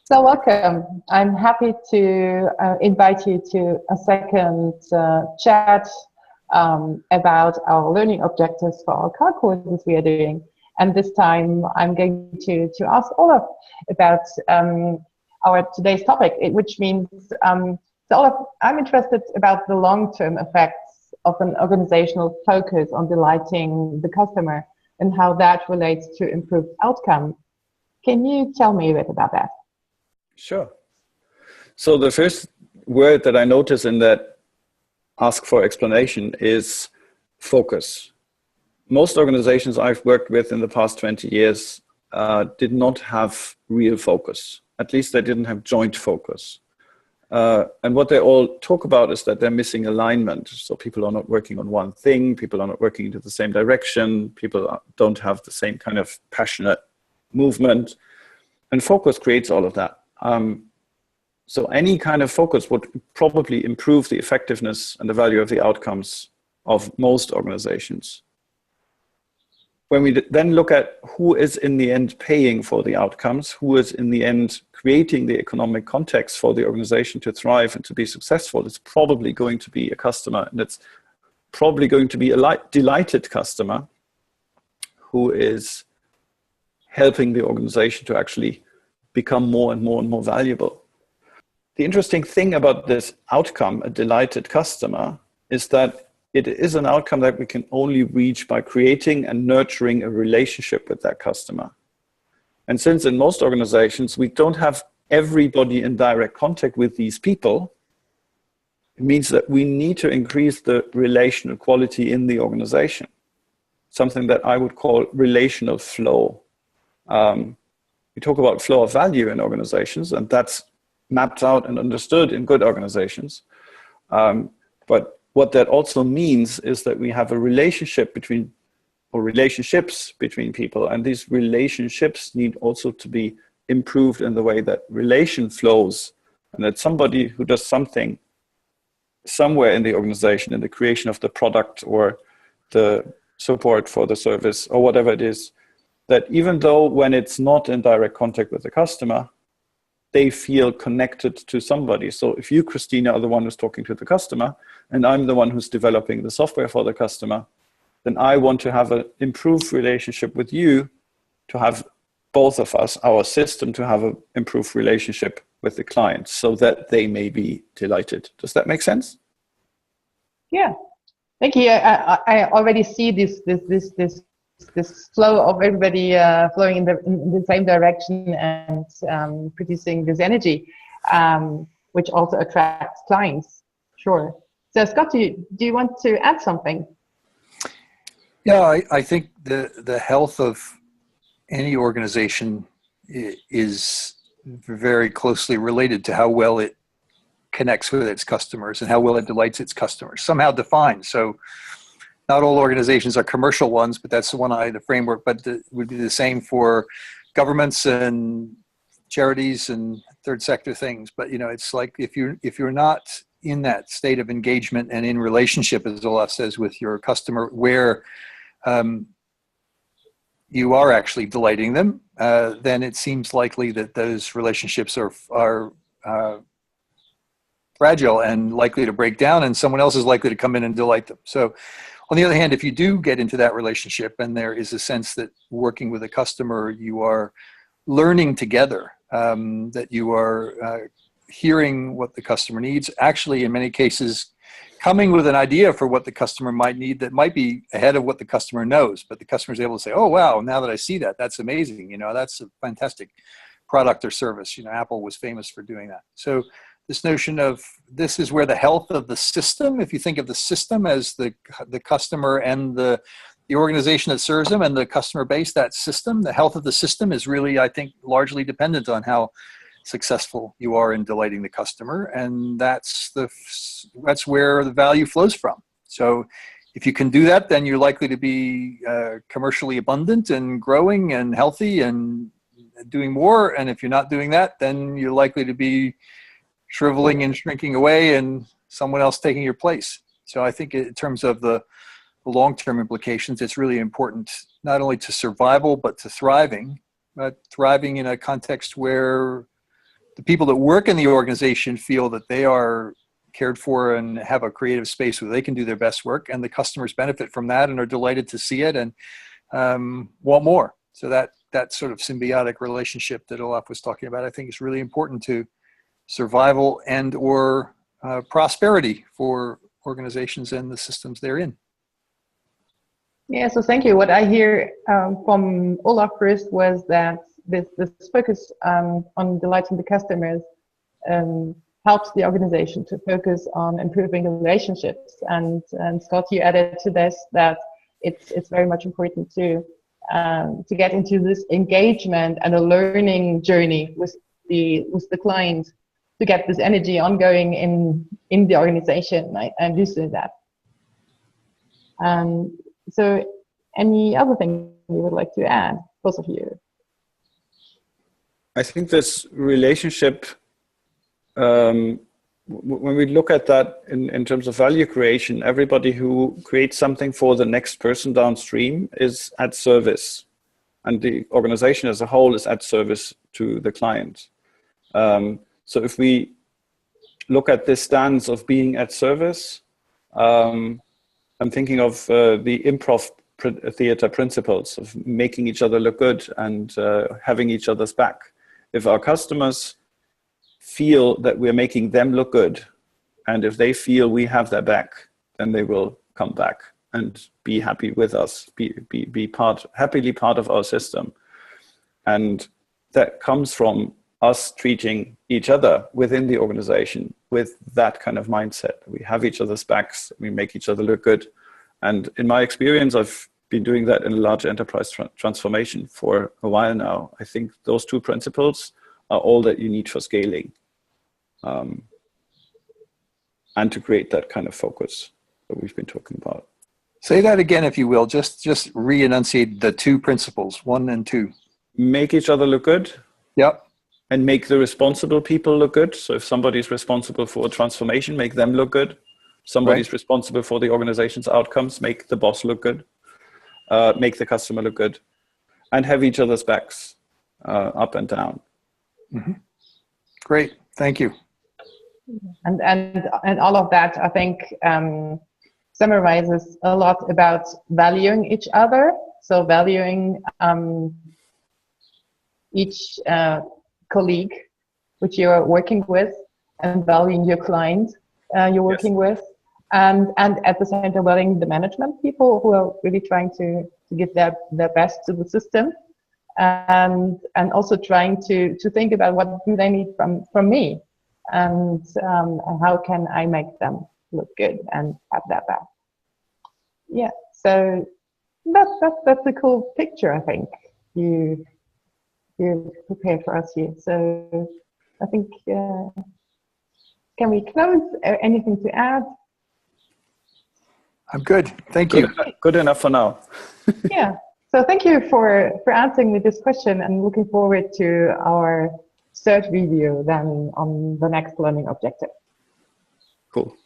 So welcome. I'm happy to invite you to a second chat about our learning objectives for our CAL courses we are doing. And this time I'm going to ask Olaf about our today's topic, which means, so Olaf, I'm interested about the long-term effects of an organizational focus on delighting the customer and how that relates to improved outcome. Can you tell me a bit about that? Sure. So the first word that I notice in that ask for explanation is focus. Most organizations I've worked with in the past 20 years did not have real focus. At least they didn't have joint focus. And what they all talk about is that they're missing alignment. So people are not working on one thing, people are not working into the same direction, people don't have the same kind of passionate movement. And focus creates all of that. So any kind of focus would probably improve the effectiveness and the value of the outcomes of most organizations. When we then look at who is in the end paying for the outcomes, who is in the end creating the economic context for the organization to thrive and to be successful, it's probably going to be a customer, and it's probably going to be a delighted customer who is helping the organization to actually become more and more and more valuable. The interesting thing about this outcome, a delighted customer, is that it is an outcome that we can only reach by creating and nurturing a relationship with that customer. And since in most organizations, we don't have everybody in direct contact with these people, it means that we need to increase the relational quality in the organization, something that I would call relational flow. We talk about flow of value in organizations, and that's mapped out and understood in good organizations. But what that also means is that we have a relationship between, or relationships between people, and these relationships need also to be improved in the way that relation flows, and that somebody who does something somewhere in the organization, in the creation of the product or the support for the service or whatever it is, that even though when it's not in direct contact with the customer, they feel connected to somebody. So if you, Christina, are the one who's talking to the customer, and I'm the one who's developing the software for the customer, then I want to have an improved relationship with you, to have both of us, our system, to have an improved relationship with the client so that they may be delighted. Does that make sense? Yeah, thank you. I already see this flow of everybody flowing in the same direction and producing this energy, which also attracts clients. Sure. So Scott, do you want to add something? Yeah, I think the health of any organization is very closely related to how well it connects with its customers and how well it delights its customers, somehow defined. So not all organizations are commercial ones, but that's the framework, but it would be the same for governments and charities and third sector things. But, you know, it's like if you're not in that state of engagement and in relationship, as Olaf says, with your customer, where you are actually delighting them, then it seems likely that those relationships are fragile and likely to break down, and someone else is likely to come in and delight them. So on the other hand, if you do get into that relationship and there is a sense that working with a customer, you are learning together, that you are hearing what the customer needs, actually in many cases coming with an idea for what the customer might need that might be ahead of what the customer knows, but the customer is able to say, oh, wow, now that I see that, that's amazing. You know, that's a fantastic product or service. You know, Apple was famous for doing that. So this notion of this is where the health of the system, if you think of the system as the customer and the organization that serves them and the customer base, that system, the health of the system is really, I think, largely dependent on how successful you are in delighting the customer. And that's where the value flows from. So if you can do that, then you're likely to be commercially abundant and growing and healthy and doing more. And if you're not doing that, then you're likely to be shriveling and shrinking away and someone else taking your place. So I think in terms of the long-term implications, it's really important not only to survival, but to thriving, but thriving in a context where the people that work in the organization feel that they are cared for and have a creative space where they can do their best work, and the customers benefit from that and are delighted to see it and want more. So that sort of symbiotic relationship that Olaf was talking about, I think is really important to survival and or prosperity for organizations and the systems they're in. Yeah, so thank you. What I hear from Olaf first was that this focus on delighting the customers helps the organization to focus on improving the relationships. And Scott, you added to this that it's very much important to get into this engagement and a learning journey with the client to get this energy ongoing in the organization. I'm used to that. So any other thing you would like to add, both of you? I think this relationship, when we look at that in terms of value creation, everybody who creates something for the next person downstream is at service, and the organization as a whole is at service to the client. So if we look at this stance of being at service, I'm thinking of the improv theater principles of making each other look good and having each other's back. If our customers feel that we're making them look good, and if they feel we have their back, then they will come back and be happy with us, be happily part of our system. And that comes from us treating each other within the organization with that kind of mindset. We have each other's backs, we make each other look good. And in my experience, I've been doing that in a large enterprise transformation for a while now. I think those two principles are all that you need for scaling, and to create that kind of focus that we've been talking about. Say that again, if you will. Just re-enunciate the two principles, 1 and 2. Make each other look good. Yep. And make the responsible people look good. So if somebody's responsible for a transformation, make them look good. Somebody's responsible for the organization's outcomes, make the boss look good. Make the customer look good. And have each other's backs up and down. Mm-hmm. Great, thank you. And all of that, I think, summarizes a lot about valuing each other. So valuing each colleague which you're working with, and valuing your client you're working with, and at the same time valuing the management people who are really trying to give their best to the system, and also trying to think about what do they need from me, and how can I make them look good and have that back. Yeah, so that's a cool picture, I think you prepared for us here. So I think, can we close? Anything to add? I'm good. Thank you. Good enough for now. Yeah. So thank you for answering me this question, and looking forward to our third video then on the next learning objective. Cool.